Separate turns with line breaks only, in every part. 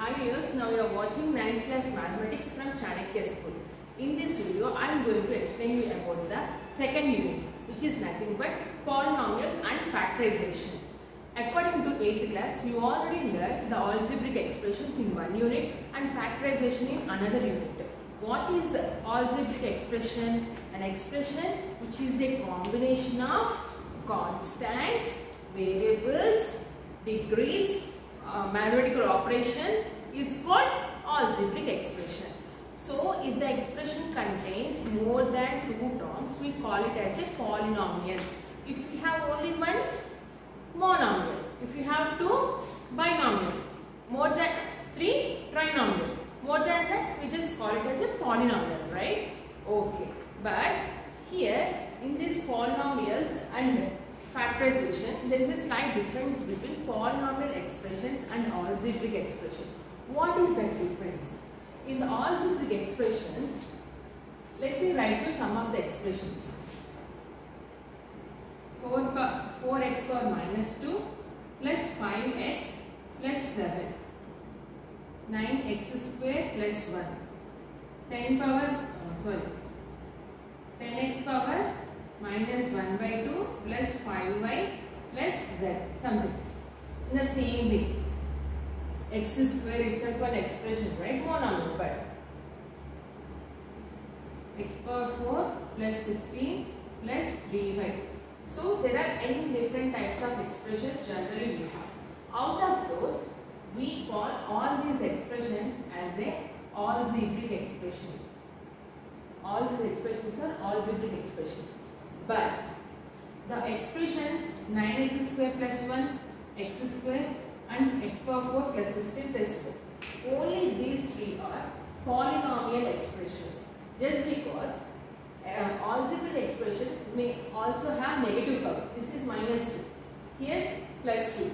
Hi viewers, now you are watching 9th class mathematics from Chanakya School. In this video, I am going to explain you about the second unit, which is nothing but polynomials and factorization. According to 8th class, you already learned the algebraic expressions in one unit and factorization in another unit. What is algebraic expression? An expression which is a combination of constants, variables, degrees, mathematical operations is called algebraic expression. So, if the expression contains more than two terms, we call it as a polynomial. If we have only one, monomial. If you have two, binomial. More than three, trinomial. More than that, we just call it as a polynomial, right? Okay. But here, in these polynomials and factorization, there is a slight difference between polynomial expressions and algebraic expression. What is that difference? In the algebraic expressions, let me write you some of the expressions. 4x power minus 2 plus 5x plus 7. 9x square plus 1. 10x power minus 1 by 2 plus 5y plus z, something. In the same way, x square itself an expression, right? Monomial, but x power 4 plus 16 plus 3y. So there are n different types of expressions generally we have. Out of those, we call all these expressions as a algebraic expression. All these expressions are algebraic expressions. But the expressions 9x square plus 1, x square and x power 4 plus 16 plus 4. Only these three are polynomial expressions. Just because algebraic expression may also have negative power. This is minus 2. Here plus 2.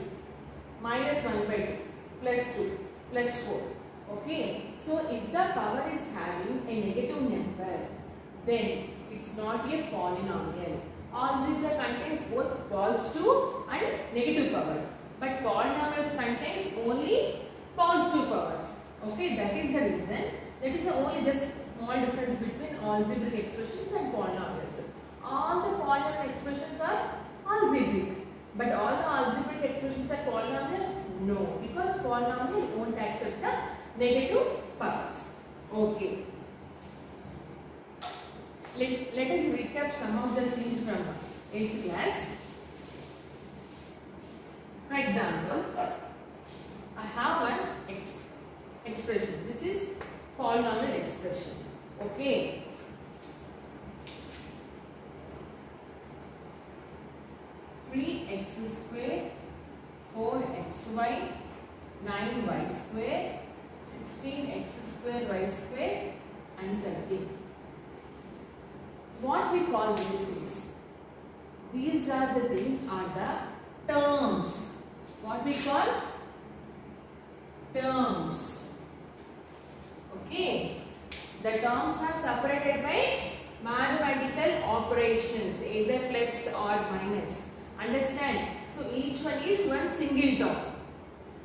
Minus 1 by 2. Plus 2. Plus 4. Okay. So if the power is having a negative number, then it's not a polynomial. Algebra contains both positive and negative powers. But polynomials contains only positive powers. Okay, that is the reason. That is the only just small difference between algebraic expressions and polynomials. All the polynomial expressions are algebraic. But all the algebraic expressions are polynomial? No, because polynomial won't accept the negative powers. Okay. Let us recap some of the things from 8th class. For example, I have one expression. This is polynomial expression. Okay. Three x square, 4xy, 9y square, 16x square y square, and 30. What we call these things? These are the things are the terms. What we call? Terms. Okay. The terms are separated by mathematical operations, either plus or minus. Understand? So each one is one single term.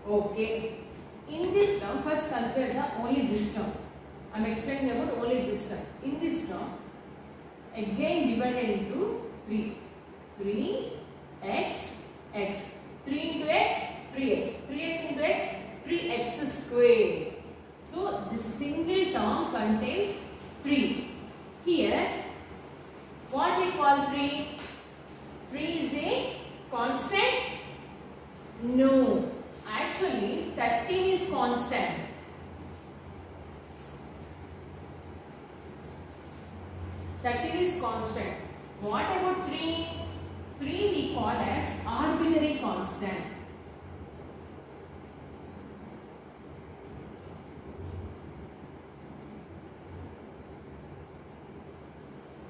Okay. In this term, first consider only this term. I am explaining about only this term. In this term, again divided into 3. 3x, x. 3 into x, 3x. 3x into x, 3x square. So, this single term contains 3. Here, what we call 3? 3 is a constant? No. Actually, 13 is constant. 13 is constant. What about 3? 3 we call as arbitrary constant.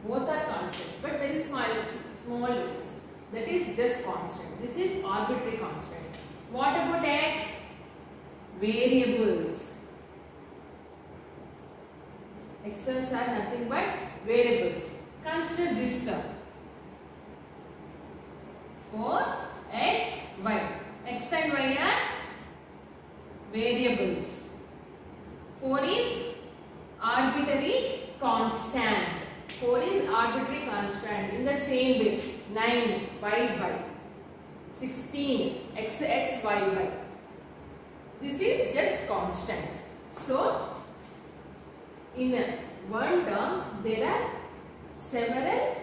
Both are constant, but there is small difference. That is just constant. This is arbitrary constant. What about x? Variables. X's are nothing but variables. Consider this term. 4x, y. X and y are variables. 4 is arbitrary constant. 4 is arbitrary constant. In the same way, 9 y. 16 x y. This is just constant. So, in one term, there are several,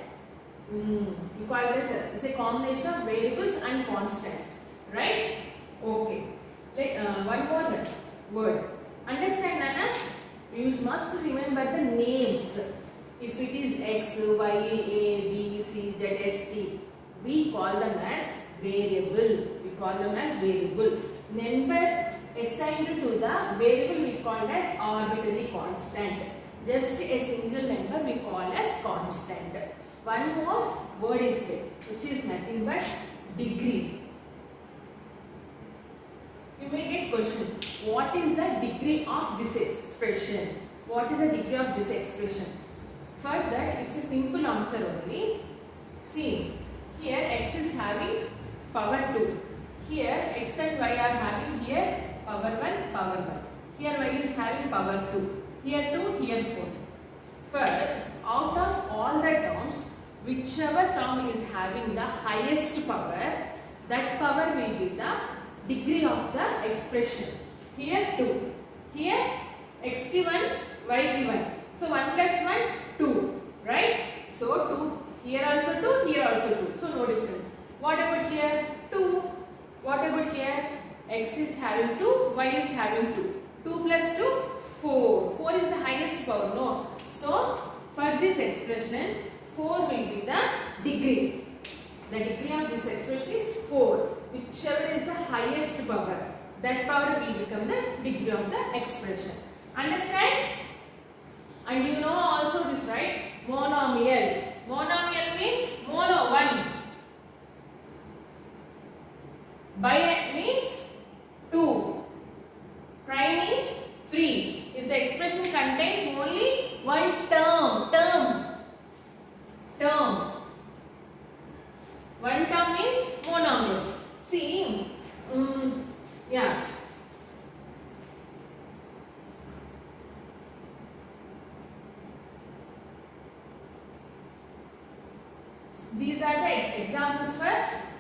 you call it as a combination of variables and constant, right? Okay. One more word. Understand, Nana? You must remember the names. If it is x, y, a, b, c, z, s, t, we call them as variable. Number assigned to the variable we call as arbitrary constant. Just a single number we call as constant. One more word is there, which is nothing but degree. You may get question, what is the degree of this expression? What is the degree of this expression? For that, it's a simple answer only. See, here x is having power 2. Here x and y are having here power 1. Here y is having power 2. Here 2, here 4. Further, out of all the terms, whichever term is having the highest power, that power will be the degree of the expression. Here 2. Here x given, y given. So 1 plus 1, 2. Right? So 2. Here also 2, here also 2. So no difference. What about here? 2. What about here? X is having 2, y is having 2. 2 plus 2, 4. 4 is the highest power. No. So, for this expression, 4 will be the degree. The degree of this expression is 4. Whichever is the highest power, that power will become the degree of the expression. Understand? And you know also this, right? Monomial. Monomial means mono, 1. Bi means 2. Prime means 3. If the expression contains only one term. One term means monomial. See, yeah. These are the examples for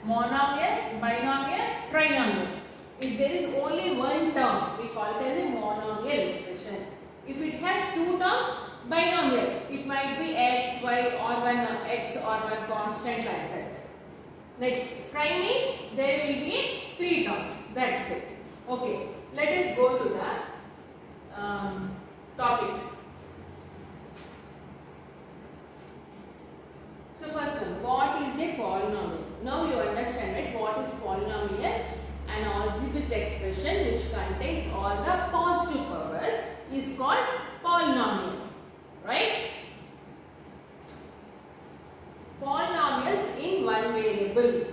monomial, binomial, trinomial. If there is only one term, we call it as a monomial expression. If it has two terms, binomial. It might be x, y, or one x or one constant like that. Next, prime means there will be 3 terms. That's it. Okay. Let us go to the topic. So first one, what is a polynomial? Now you understand, right? What is polynomial? An algebraic expression which contains all the positive powers is called polynomial, right? Polynomials in one variable.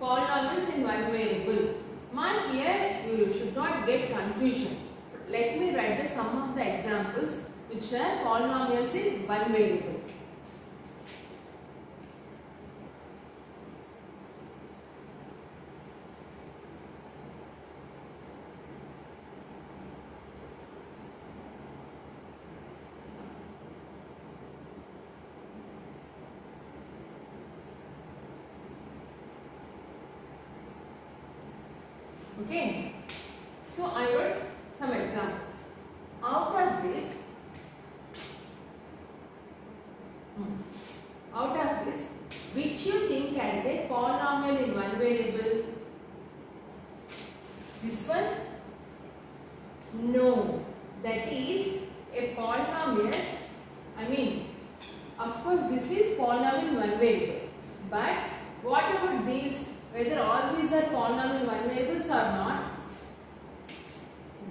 Polynomials in one variable. Now here you should not get confusion. Let me write the sum of the examples which are polynomials in one variable. Okay, so I wrote some examples. Out of this, which you think as a polynomial in one variable? This one? No, that is a polynomial. I mean, of course, this is polynomial in one variable. But what about these? Whether all these are polynomial in one variables or not.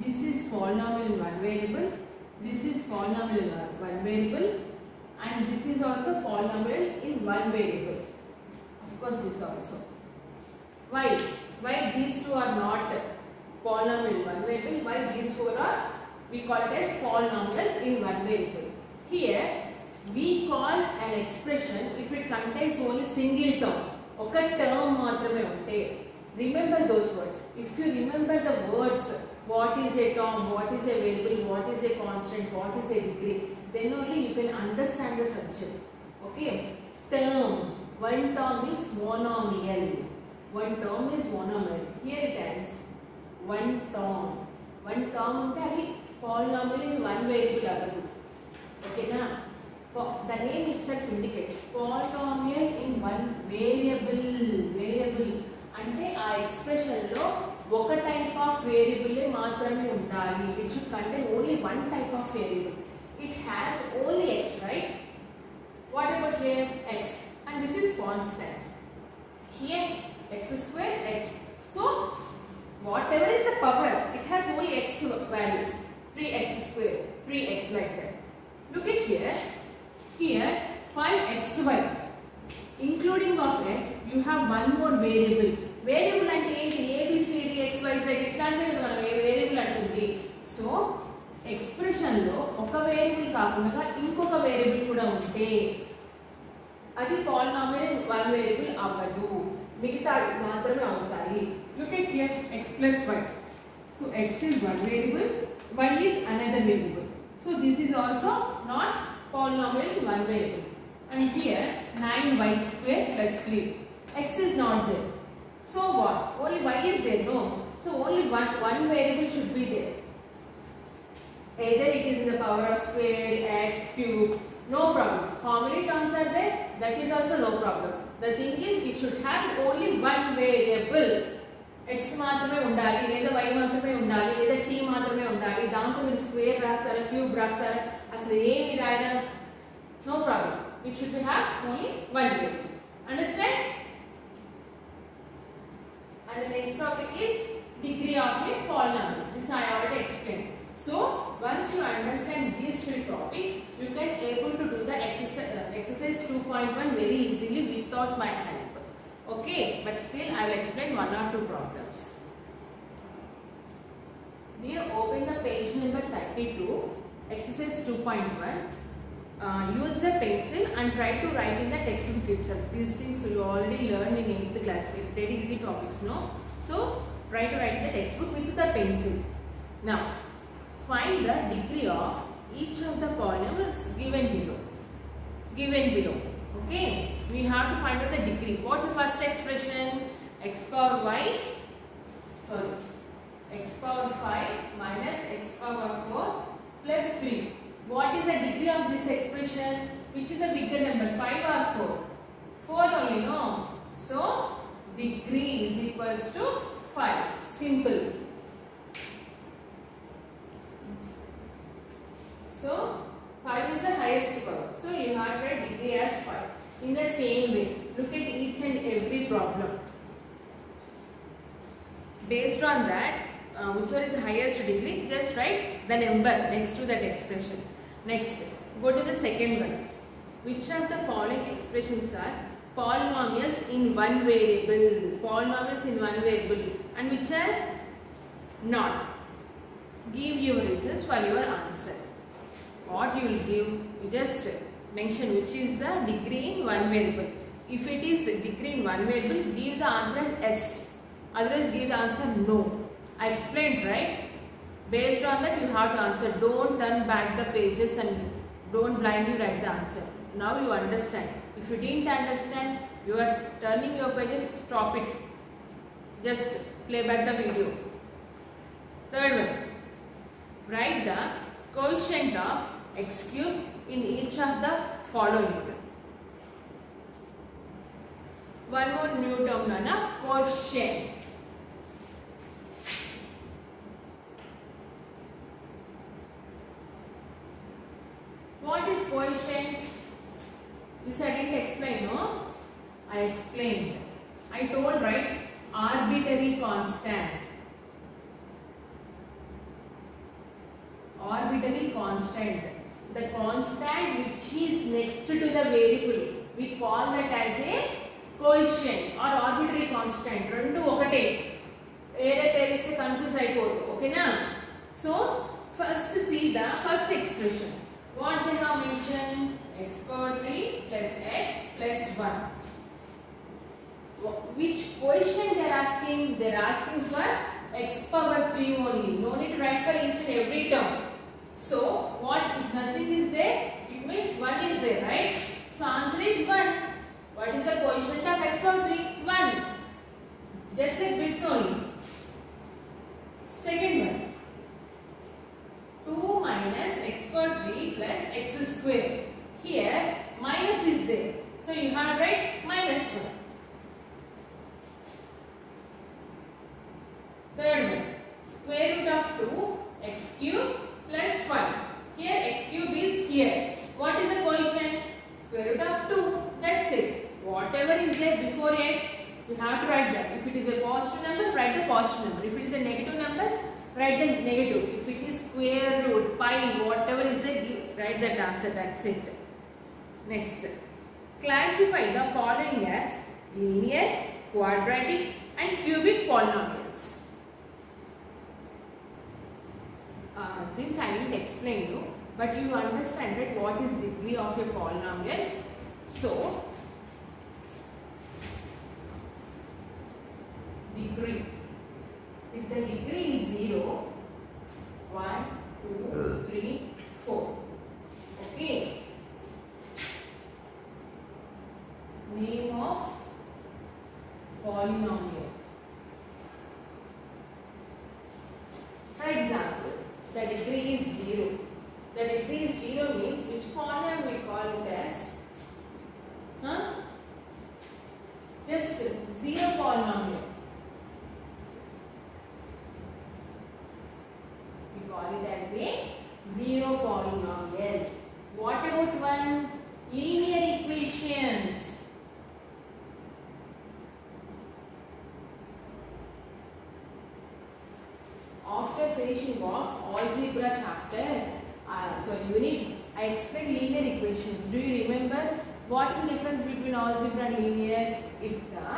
This is polynomial in one variable. This is polynomial in one variable. And this is also polynomial in one variable. Of course, this also. Why? Why these two are not polynomial in one variable? Why these four are? We call it as polynomials in one variable. Here, we call an expression if it contains only single term. Okay, term maatrame unte. Remember those words. If you remember the words what is a term, what is a variable, what is a constant, what is a degree, then only you can understand the subject. Okay. Term. One term is monomial. One term is monomial. Here it is one term. One term is polynomial in one variable. Okay na? The name itself indicates polynomial in one variable. అంటే ఆ expression లో ఒక type of variable మాత్రమే ఉండాలి. It should contain only one type of variable. It has only x, right? What about here? X, and this is constant. Here x square x. So whatever is the power, it has only x values. 3x square, 3x like that. Look at here. Here 5xy. Including of x, you have one more variable. Variable అంటే ఏంటి? A B C D X Y Z ఇట్లాంటివే కదా మనం variable అంటుంది. So expression లో ఒక variable కాకుండా ఇంకొక variable కూడా ఉంటే అది పాలినామియల్ వన్ వేరియబుల్ అవ్వదు. మిగతా మాత్రమే అవుతాయి. Look at here x plus y. So x is one variable, y is another variable. So this is also not polynomial in one variable. And here 9y square plus 3. X is not there. So what? Only y is there, no? So only one variable should be there. Either it is in the power of square, x, cube, no problem. How many terms are there? That is also no problem. The thing is, it should has only one variable. X మాత్రమే ఉండాలి, లేదా y మాత్రమే ఉండాలి, లేదా t మాత్రమే ఉండాలి. దాంతో మీరు స్క్వేర్ రాస్తారా, క్యూబ్ రాస్తారా, అసలు ఏమి రాయరా, no problem. It should have only one variable. Understand? And the next topic is degree of a polynomial. This I already explained. So once you understand these three topics, you can able to do the exercise 2.1 very easily without my help. Okay, but still I will explain one or two problems. Here open the page number 32, exercise 2.1. Use the pencil and try to write in the textbook itself. These things you already learned in 8th class. Very easy topics, no? So try to write in the textbook with the pencil. Now find the degree of each of the polynomials given below. Okay, we have to find out the degree. What's the first expression? X power 5 minus x power 4 plus 3. What is the degree of this expression? Which is the bigger number, 5 or 4? 4 only, no? So degree is equals to 5. Simple. So 5 is the highest power. So you have a degree as 5. In the same way, look at each and every problem. Based on that, whichever is the highest degree, just write the number next to that expression. Next, go to the second one. Which of the following expressions are polynomials in one variable? Polynomials in one variable, and which are not? Give your reasons for your answer. What you will give? You just mention which is the degree in one variable. If it is degree in one variable, give the answer as yes. Otherwise, give the answer no. I explained, right? Based on that, you have to answer. Don't turn back the pages and don't blindly write the answer. Now you understand. If you didn't understand, you are turning your pages, stop it. Just play back the video. Third one. Write the coefficient of x cube in each of the following. One more new term, Nana, coefficient. What is coefficient? This I didn't explain, no? I explained. I told, right? Arbitrary constant. Arbitrary constant. The constant which is next to the variable, we call that as a coefficient or arbitrary constant. Rendu okate. Ere periste confuse ayipodu. Okay na? So first see the first expression. What they have mentioned? X power 3 plus x plus 1. Which coefficient they are asking? They are asking for x power 3 only. No need to write for each and every term. So what if nothing is there? It means 1 is there, right? So answer is 1. What is the coefficient of x power 3? 1. Just like bits only. Second one. 2 minus x power 3 plus x square. Here minus is there. So you have to write minus 1. Third one. Square root of 2 x cube plus 5. Here x cube is here. What is the coefficient? Square root of 2. That's it. Whatever is there before x, you have to write that. If it is a positive number, write the positive number. If it is a negative number, write the negative. If it is square root, pi, whatever is there, write that answer. That's it. Next. Classify the following as linear, quadratic and cubic polynomials. This I didn't explain you, but you understand that what is degree of a polynomial. So, degree. If the degree is 0, 1, 2, 3, 4. Okay. Name of polynomial. For example, the degree is 0. The degree is 0 means which polynomial we call it as? Just 0 polynomial. We call it as a 0 polynomial. What about one? Linear equations. After finishing off algebra chapter, unit, I explained linear equations. Do you remember what is the difference between algebra and linear? If the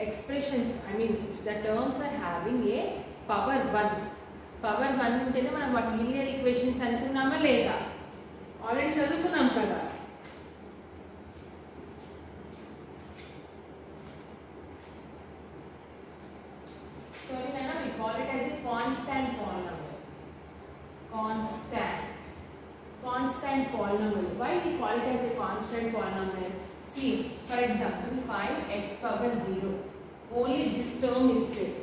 expressions, if the terms are having a power 1. Power 1 ఉంటేనే మనం వాటి linear equations అనుకున్నామా లేదా? Already చదువుకున్నాం కదా. Sorry Nana, we call it as a constant polynomial. Constant polynomial. Why we call it as a constant polynomial? See, for example, 5x power 0. Only this term is there.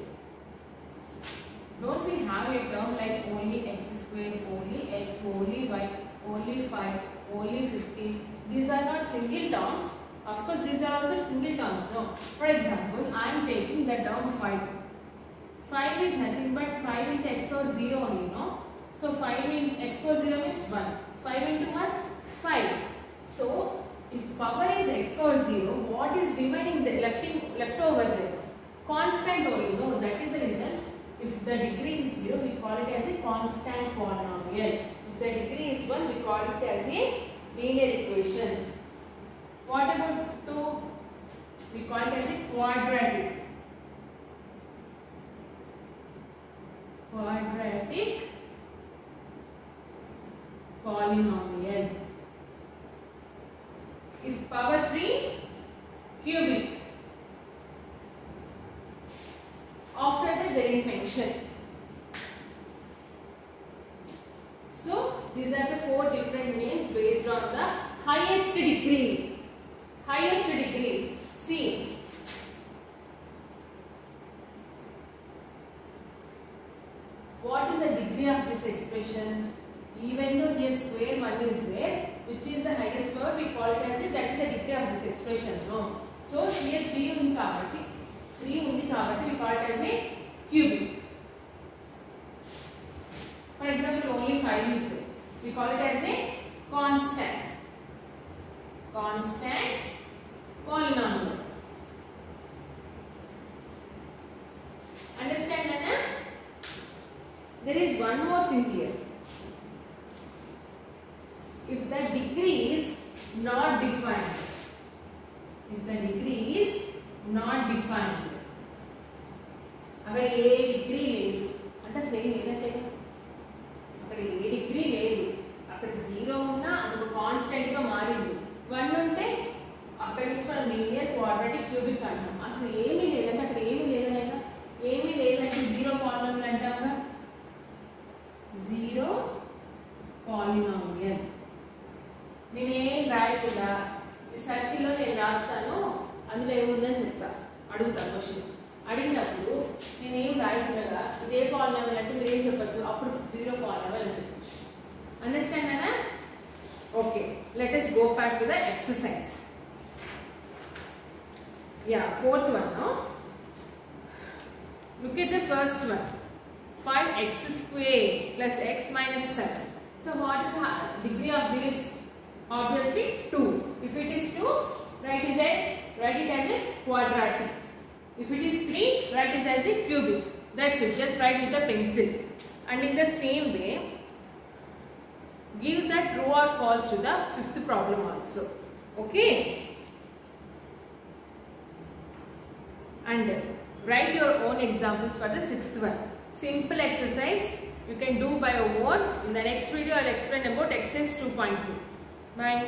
Don't we have a term like only x square, only x, only y, only 5, only 15? These are not single terms. Of course, these are also single terms. No. For example, I am taking the term 5. 5 is nothing but 5 into x power 0 only, no? So 5 into x power 0 means 1. 5 into 1? 5. So, if power is x power 0, what is remaining there, left over there? Constant only, no? That is the reason. If the degree is 0, we call it as a constant polynomial. If the degree is 1, we call it as a linear equation. What about 2? We call it as a quadratic. Polynomial. If power 3, cubic. After that, they didn't mention. So, these are the 4 different names based on the highest degree. Highest degree. See. What is the degree of this expression? Even though here square 1 is there, which is the highest power, we call it as that is the degree of this expression. No. So, here 3 undi kabatti. 3 undi kabatti we call it as a cubic. For example, only 5 is there. We call it as a constant polynomial. Understand, Anna? There is one more thing here. If the degree is not defined, अगर ఏ degree లేదు అంటే అసలు ఏం లేదంటే అక్కడ ఏ degree లేదు, అక్కడ 0 ఉన్నా అది ఒక కాన్స్టెంట్ గా మారింది. 1 ఉంటే అక్కడ నుంచి మనం లీనియర్ క్వాడ్రాటిక్ క్యూబిక్ అంటాం. అసలు ఏమీ లేదంటే అక్కడ ఏమీ లేదనేక ఏమీ లేదంటే 0 జీరో పాలినామియల్. నేనేం రాయకుండా ఈ సర్కిల్లో నేను రాస్తాను, అందులో ఏముందని చెప్తా, అడుగుతాను క్వశ్చన్. అడిగినప్పుడు నేనేం రాయకుండా ఇదే పాలినామియల్ అంటే మీరు ఏం చెప్పచ్చు, అప్పుడు జీరో పాలినామియల్ అని చెప్పచ్చు. అండర్స్టాండ్ అనా? Okay, let us go back to the exercise. Yeah, fourth one. No? Look at the first one. 5x square plus x minus 7. So what is the degree of this? Obviously 2. If it is 2, write it as a quadratic. If it is 3, write it as a cubic. That's it. Just write with a pencil. And in the same way, give the true or false to the fifth problem also. Okay? And write your own examples for the sixth one. Simple exercise you can do by your own. In the next video I will explain about exercise 2.2. Bye.